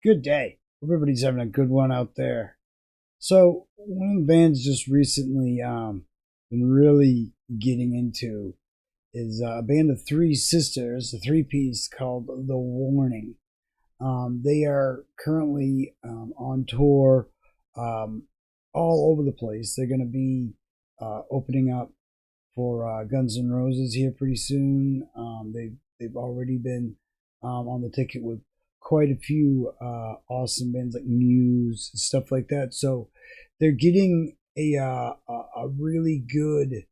Good day. Hope everybody's having a good one out there. So, one of the bands just recently been really getting into is a band of three sisters, a three-piece called The Warning. They are currently on tour all over the place. They're going to be opening up for Guns N' Roses here pretty soon. They've already been on the ticket with quite a few awesome bands like Muse, stuff like that. So they're getting a really good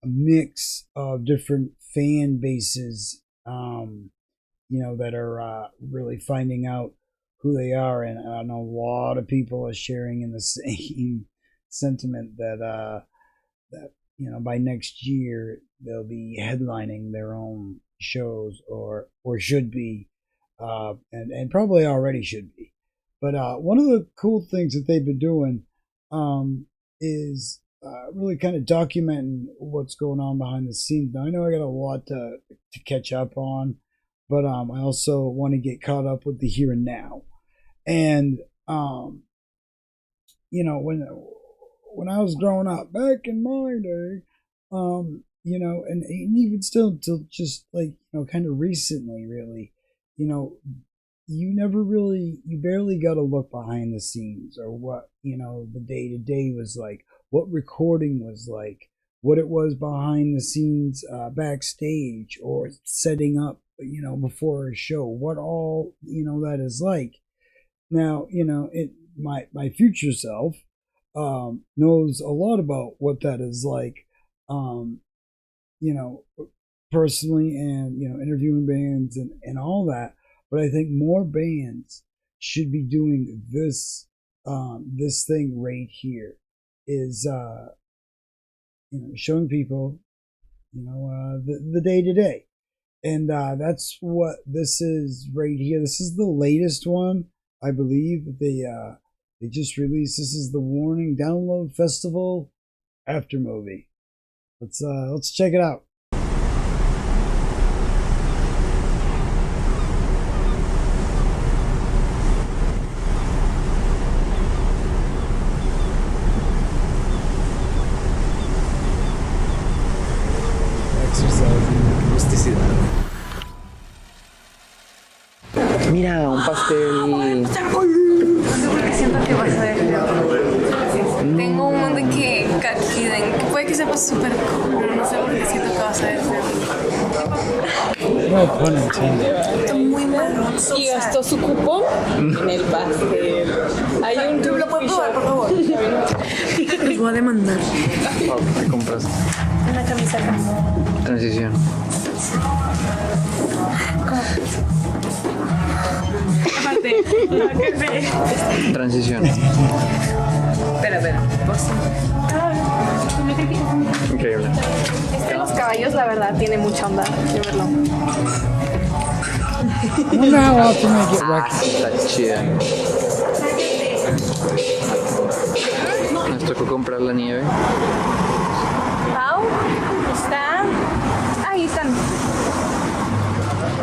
mix of different fan bases, that are really finding out who they are. And I know a lot of people are sharing in the same sentiment that by next year they'll be headlining their own shows or should be, and probably already should be. But one of the cool things that they've been doing is really kind of documenting what's going on behind the scenes. Now, I know I got a lot to catch up on, but I also want to get caught up with the here and now. And when I was growing up back in my day, and even still till just like kind of recently, really, you barely got to look behind the scenes or what the day to day was like, what recording was like, what it was behind the scenes, backstage or setting up, before a show, what all that is like. Now, my future self knows a lot about what that is like, personally, and interviewing bands and all that. But I think more bands should be doing this thing right here, is showing people the day to day, and that's what this is right here. This is the latest one, I believe. They just released. This is The Warning Download Festival Aftermovie. Let's check it out. Mira, un pastel. No sé por qué siento que vas a ver. Tengo un de que puede que sepa súper cool, pero no sé por qué siento que vas a ver. No pun intended. Está muy marrón. Y gastó su cupón en el pastel. Hay un ¿Tú lo puedes probar, por favor? Los voy a demandar. ¿Qué compraste? Una camisa como... Transición. Aparte, Transición. Espera, vos. Increíble. Los caballos, la verdad, tiene mucha onda de verlo. I wonder how often they get wrecked. Está chida. Nos tocó comprar la nieve. Pau, está. Ahí están.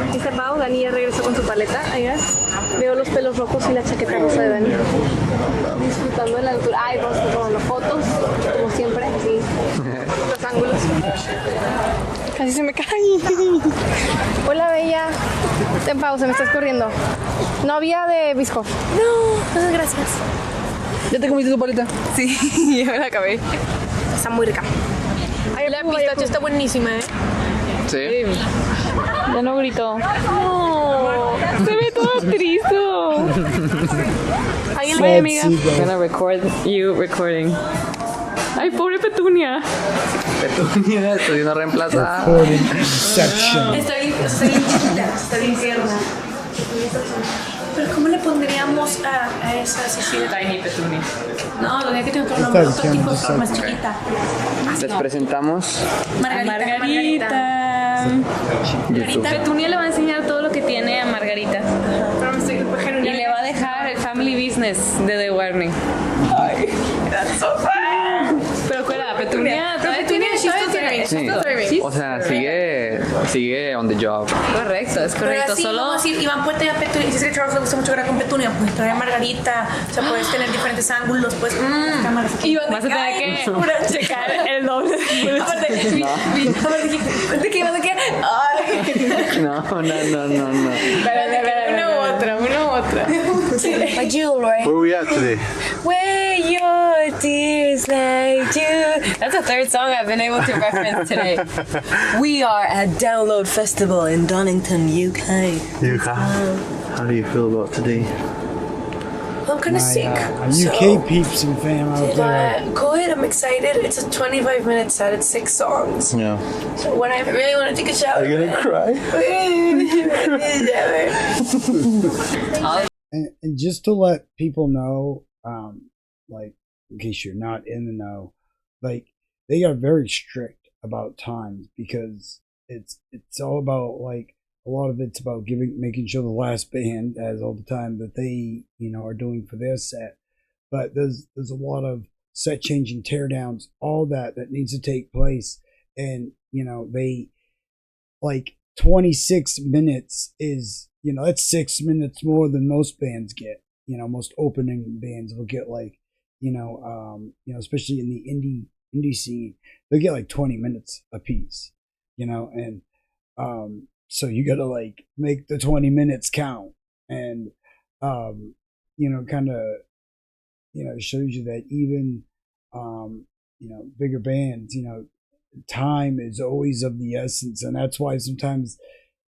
Aquí está Pau. Dani ya regresó con su paleta. Ahí ves. Veo los pelos rojos y la chaqueta rosa de Dani. Disfrutando de la altura. Ay, vamos tomando fotos, como siempre, sí. Los ángulos. Casi se me cae. Hola, bella. Ten pausa, me estás corriendo. No había de Bisco. No, gracias. ¿Ya te comiste tu paleta? Sí, ya me la acabé. Está muy rica. Ay, la pistacho está buenísima, ¿eh? Sí. Ya no gritó. No, se ve todo triste. ¿Alguien ve, amiga? Sad seagull. I'm gonna record you recording. Ay, pobre Petunia. Petunia, estoy una reemplazada. Recording Inception. Está bien chiquita, está bien tierna. Pero ¿cómo le pondríamos a esa Cecilia? Tiny Petunia. No, lo que tiene otro nombre, otro tipo de forma, más Ok. chiquita. Les presentamos Margarita. YouTube. Petunia le va a enseñar todo lo que tiene a Margarita. Pero me estoy Y le va a dejar el family business de The Warning. That's so fun. Pero cuela, Petunia, Pero todavía Petunia tiene streaming. Sí. Está streaming. O sea, sigue on the job. Correcto, es Pero correcto. así, Solo vamos a decir, Iván puede tener petunia. Si es que a Charles le gusta mucho grabar con petunia, pues trae margarita. O sea, puedes tener diferentes ángulos, pues. Cámaras. Iván vas a tener que pura checar el doble. Aparte, de que Iván de que. Ay. No. Espérate, una u otra. Like you, right? Where we at today? Where your tears like you. That's the third song I've been able to reference today. We are at Download Festival in Donington, UK. How do you feel about today? I'm kind of sick. UK peeps and fam out there. Go ahead, I'm excited. It's a 25-minute set. It's 6 songs. Yeah. So when I really want to take a shower. Are you gonna cry? And just to let people know, like, in case you're not in the know, like, they are very strict about times because it's all about, like, a lot of it's about making sure the last band has all the time that they, are doing for their set. But there's a lot of set changing, teardowns, all that needs to take place. And, they, like, 26 minutes is, that's 6 minutes more than most bands get. Most opening bands will get like, especially in the indie scene, they get like 20 minutes a piece, and so you got to like make the 20 minutes count, and kind of shows you that even bigger bands, time is always of the essence, and that's why sometimes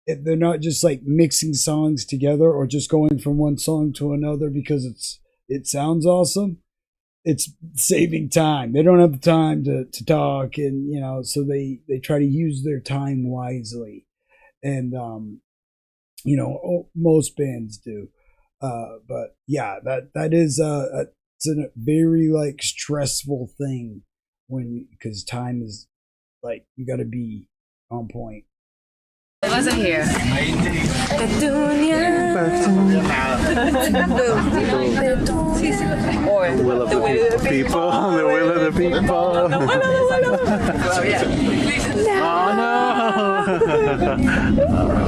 they're not just like mixing songs together or just going from one song to another because it sounds awesome. It's saving time. They don't have the time to talk, and so they try to use their time wisely, and most bands do. But yeah, that is it's a very like stressful thing because time is like you got to be on point. I wasn't here. Or The will of the people. The will of the people. Oh no!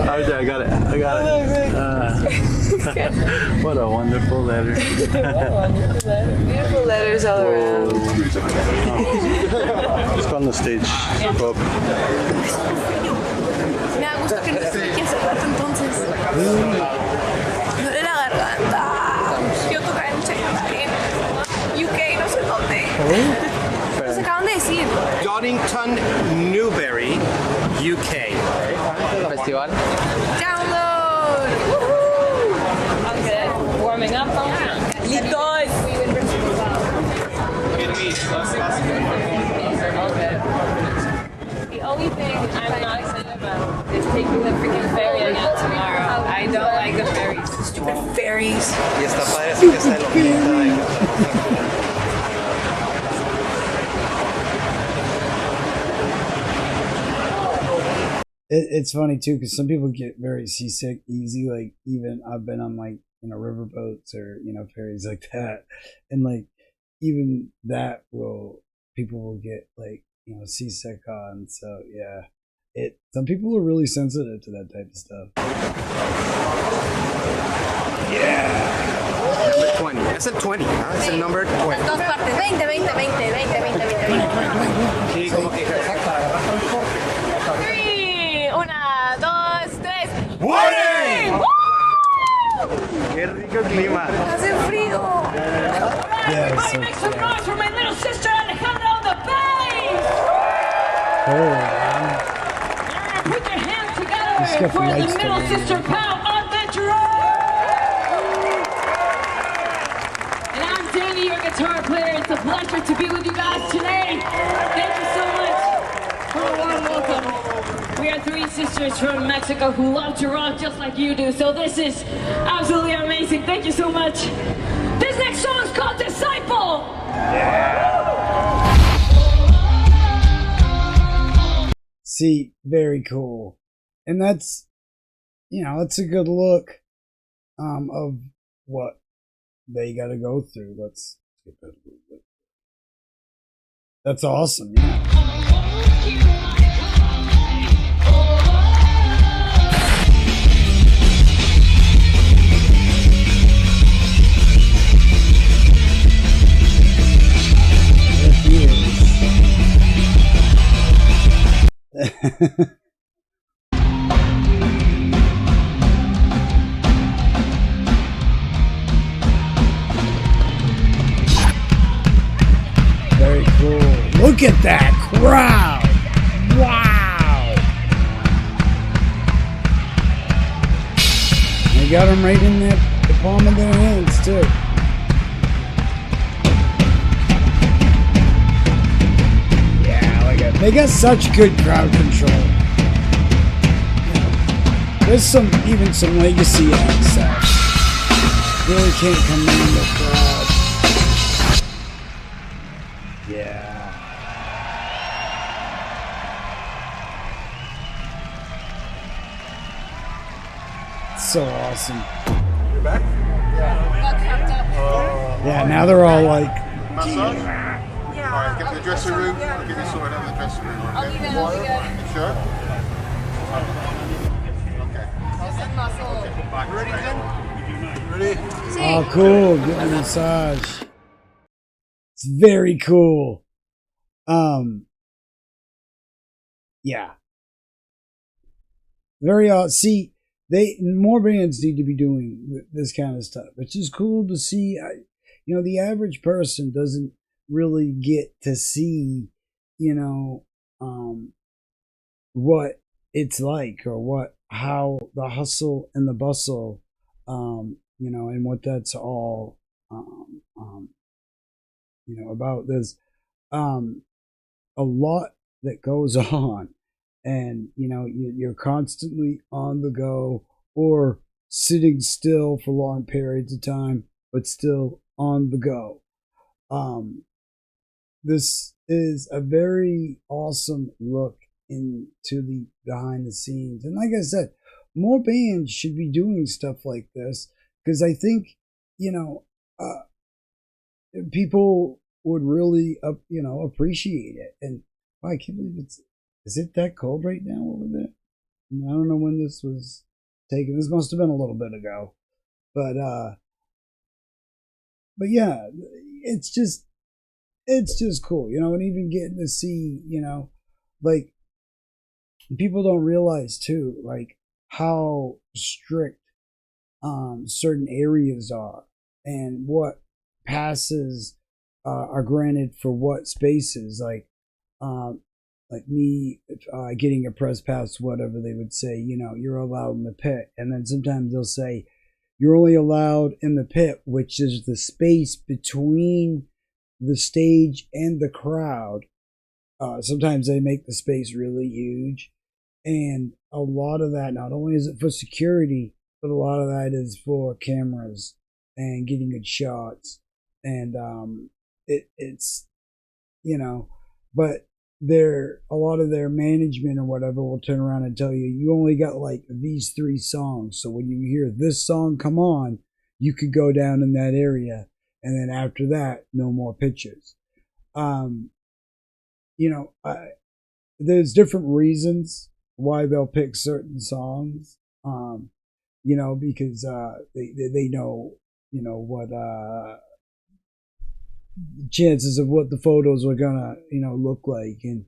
I got it. What a wonderful letter. beautiful letters all around. Let's go on the stage. Go up. Me da gusto que no sé qué hace rato entonces. Me duele la garganta. Yo tocaba en UK, no sé dónde. Nos acaban de decir. Donington, Newbury, UK. Festival. Download. Okay, warming up. Litos. The only thing I'm not excited about is taking the freaking ferry again tomorrow. I don't like the ferries. Stupid fairies. Y está padre así que está el ojito. It's funny too because some people get very seasick easy. Like even I've been on like river boats or ferries like that, and like even that people will get like seasick on. So yeah, some people are really sensitive to that type of stuff. Number 20. Es el 20, ¿no? Es el number 20. Dos partes. 20, 20, 20, 20, 20, 20, 20. Sí, como que Una, dos, tres. ¡Warning! ¡Qué rico clima! Hace frío. Yeah, so, Make some noise for my little sister Alejandra on the bass! Put your hands Just together got the for the lights middle going. sister Pal on the drum! And I'm Danny, your guitar player. It's a pleasure to be with you guys today. Thank you so much for a warm welcome. We are three sisters from Mexico who love to rock just like you do. So this is absolutely amazing. Thank you so much. This next song is called Disciple. See, very cool, and that's it's a good look of what they got to go through. Let's get that a little bit. That's awesome. Yeah. Very cool. Look at that crowd. Wow. They got them right in the palm of their hands, too. Yeah, look at it. They got such good crowd control. There's even some legacy acts that really can't command the crowd. Yeah. So awesome. You're back? Yeah, now they're all like, Massage? Yeah. Alright, get to the dressing room. I'll give you sorted out in the dressing room. Okay. Water? You sure? Okay. Ready then? Ready? oh, cool. Get a massage. It's very cool. Yeah. Very odd. See, more bands need to be doing this kind of stuff. It's just cool to see. The average person doesn't really get to see, what it's like, or how the hustle and the bustle, and what that's all, about. There's a lot that goes on, and you're constantly on the go or sitting still for long periods of time, but still on the go. This is a very awesome look into the behind the scenes, and like I said, more bands should be doing stuff like this, because I think people would really appreciate it. And I can't believe is it that cold right now over there? I don't know when this was taken. This must have been a little bit ago. But yeah, it's just cool, and even getting to see, like, people don't realize too, like, how strict certain areas are, and what passes are granted for what spaces. Like me getting a press pass, whatever they would say, you're allowed in the pit, and then sometimes they'll say you're only allowed in the pit, which is the space between the stage and the crowd. Sometimes they make the space really huge, and a lot of that, not only is it for security, but a lot of that is for cameras and getting good shots. And it's but a lot of their management or whatever will turn around and tell you only got like these 3 songs, so when you hear this song come on, you could go down in that area, and then after that, no more pictures. There's different reasons why they'll pick certain songs, because they know, what chances of what the photos are gonna, look like, and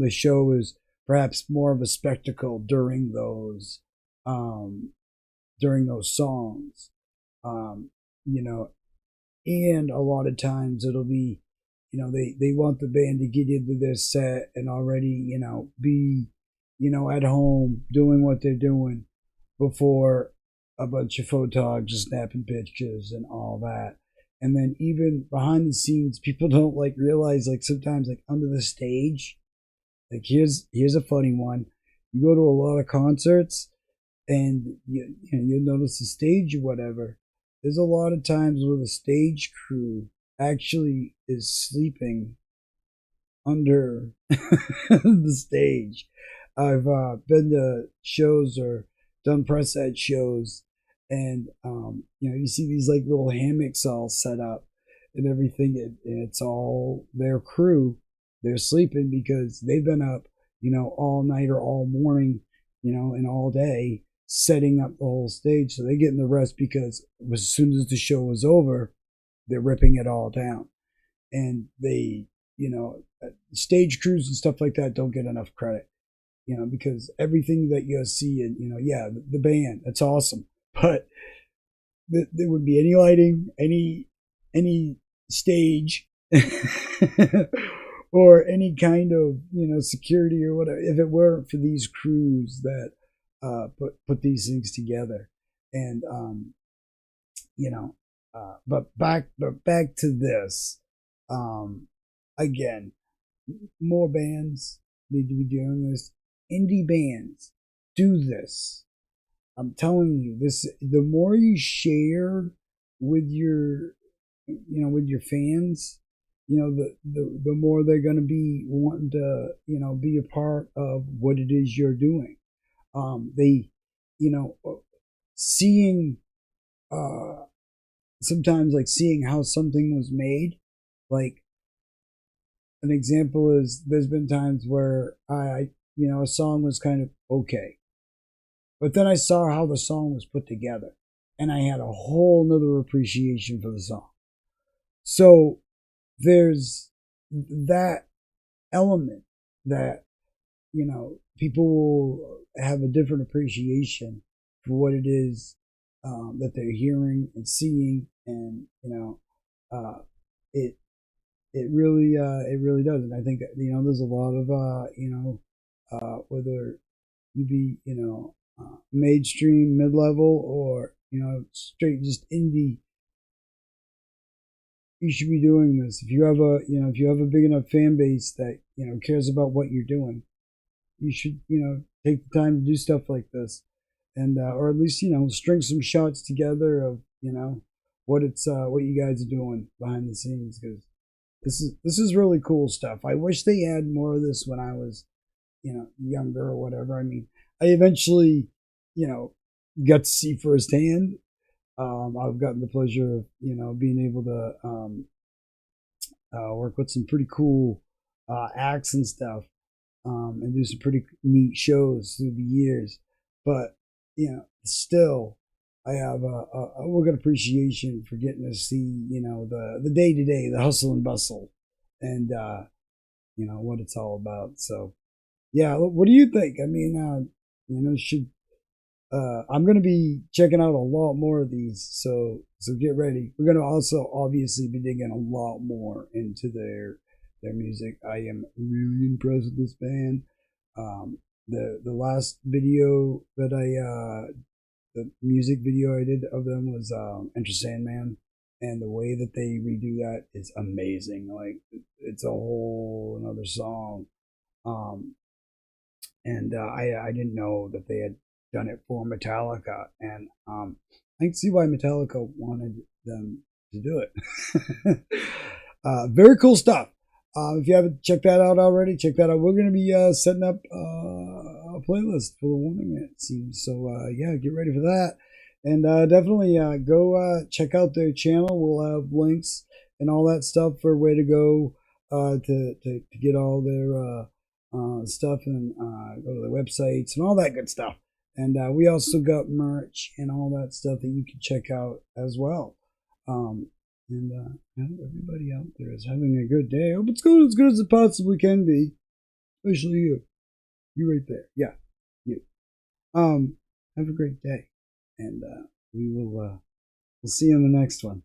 the show is perhaps more of a spectacle during those songs, and a lot of times it'll be, they want the band to get into their set and already, be, at home doing what they're doing before a bunch of photogs are snapping pictures and all that. And then even behind the scenes, people don't like realize, like, sometimes, like, under the stage, like, here's a funny one. You go to a lot of concerts and you'll notice the stage or whatever. There's a lot of times where the stage crew actually is sleeping under the stage. I've been to shows or done press at shows, and you see these like little hammocks all set up and everything, and it's all their crew they're sleeping because they've been up, all night or all morning, and all day setting up the whole stage. So they're getting the rest because as soon as the show is over, they're ripping it all down. And they, stage crews and stuff like that don't get enough credit, because everything that you see and, yeah, the band, that's awesome. But there would be any lighting, any stage, or any kind of security or whatever if it weren't for these crews that put these things together. And but back to this. Again, more bands need to be doing this. Indie bands do this. I'm telling you, this, the more you share with your fans, the more they're going to be wanting to, be a part of what it is you're doing. They, seeing, sometimes like seeing how something was made, like an example is there's been times where a song was kind of okay, but then I saw how the song was put together and I had a whole nother appreciation for the song. So there's that element that, people will have a different appreciation for what it is that they're hearing and seeing. And, it, it really does. And I think, there's a lot of, whether you be, mainstream, mid-level, or, straight just indie, you should be doing this. If you have a big enough fan base that, cares about what you're doing, you should, take the time to do stuff like this. And, or at least, string some shots together of, what you guys are doing behind the scenes. Because this is really cool stuff. I wish they had more of this when I was, younger or whatever. I mean, I eventually, got to see firsthand. I've gotten the pleasure of, being able to work with some pretty cool acts and stuff, and do some pretty neat shows through the years. But, still, I have a good appreciation for getting to see, the day to day, the hustle and bustle, and, what it's all about. So, yeah, what do you think? I mean, should I'm going to be checking out a lot more of these, so get ready. We're going to also obviously be digging a lot more into their music. I am really impressed with this band. The last video that the music video I did of them was Enter Sandman, and the way that they redo that is amazing. Like, it's a whole another song. And I didn't know that they had done it for Metallica, and I can see why Metallica wanted them to do it. Very cool stuff. If you haven't checked that out already, check that out. We're going to be setting up a playlist for the Warning, it seems. So yeah, get ready for that, and definitely go check out their channel. We'll have links and all that stuff for where to go to get all their stuff, and go to their websites and all that good stuff. And we also got merch and all that stuff that you can check out as well. And I hope everybody out there is having a good day. I hope it's going as good as it possibly can be. Especially you. You right there. Yeah, you. Have a great day. And we'll see you in the next one.